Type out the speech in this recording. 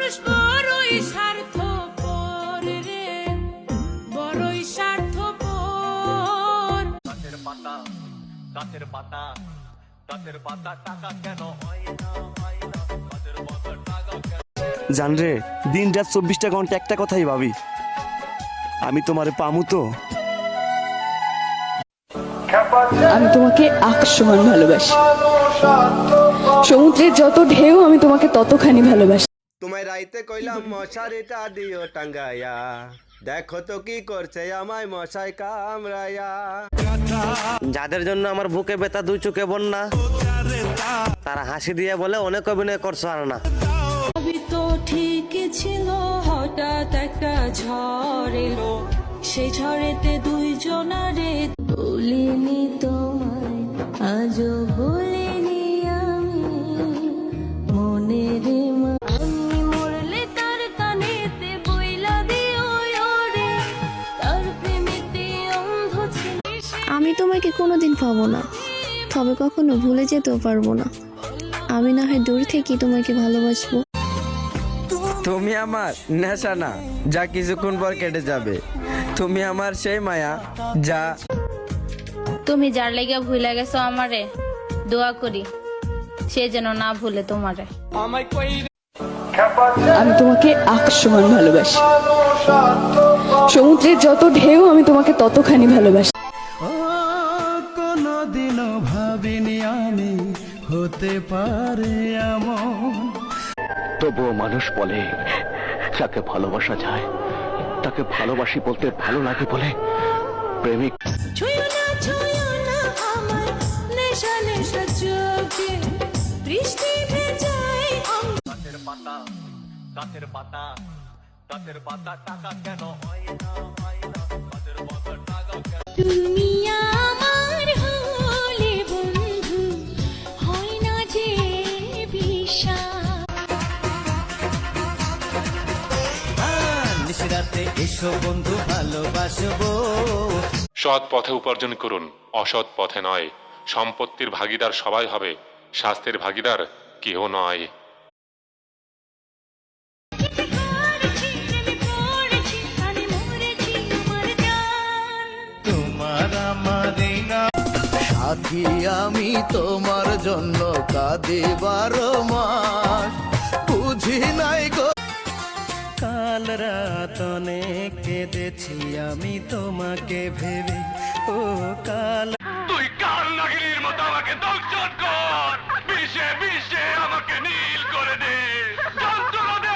মানুষ বড়ই স্বার্থপর রে, বড়ই স্বার্থপর। গাছের পাতা গাছের পাতা গাছের পাতা টাকা কেন হয় না গাছের পাতা টাকা কেন। জান রে, দিন রাত 24টা ঘন্টা একটা কথাই ভাবি, আমি তোমারে পামু তো। আমি তোমাকে আকাশ সমান ভালোবাসি, সমুদ্রের যত ঢেউ আমি তোমাকে ততখানি ভালোবাসি। তোমায় রাইতে কইলাম মশারিটা দিও টাঙ্গাইয়া, দেখো তো কি করছে আমায় মশাই কামড়াইয়া। যাদের জন্য আমার বুকে ব্যথা দুই চোখে বন্যা, তারা হাসি দিয়ে বলে অনেক অভিনয় করছো আর না। সবই তো ঠিক ছিল, হঠাৎ একটা ঝড় এলো, সেই ঝড়েতে দুইজনারে বলিনি তোমায়, আজও বলিনি আমি মনের আমি মরলে তার কানেতে বইলা দিও রে, তার প্রেমেতে অন্ধ ছিল। আমি তোমাকে কোনোদিন পাবো না, তবে কখনো ভুলে যেতেও পারবো না। আমি না হয় দূর থেকে তোমাকে ভালোবাসবো। তুমি আমার নেশা না, যা কিছুক্ষণ পর কেটে যাবে। তুমি আমার সেই মায়া যা। তুমি যার লেগে ভুলে গেছো আমারে, দোয়া করি সে যেন না ভুলে তোমারে। আমি তোমাকে আকাশ সমান ভালোবাসি, সমুদ্রের যত ঢেউ আমি তোমাকে ততখানি ভালোবাসি। কোনদিনও ভাবিনি আমি হতে পারে এমন। তবুও মানুষ বলে যাকে ভালোবাসা যায় তাকে ভালোবাসি বলতে ভালো লাগে বলে প্রেমিক। ছুঁয়ো না আমার নেশা নেশা চোখে, বৃষ্টি ভেজায় গাছের পাতা গাছের পাতা গাছের পাতা টাকা কেন হয় না গাছের পাতা টাকা কেন। তুমি আমার হলে বন্ধু হয় না যে বিষাদ। নিশিরাতে এসো বন্ধু ভালোবাসবো। সৎ পথে উপার্জন করুন, অসৎ পথে নয়। সম্পত্তির ভাগীদার সবাই হবে, স্বাস্থ্যের ভাগীদার কেউ নয়। তোমার আমার সাথী আমি তোমার জন্য কাঁদি 12 মাস, বুঝি নাই গো। কাল রাত অনেক কেঁদেছি আমি তোমাকে ভেবে, ও কাল। তুই কাল নাগিনীর মতো আমাকে দংশন কর, বিষে বিষে আমাকে নীল করে দে।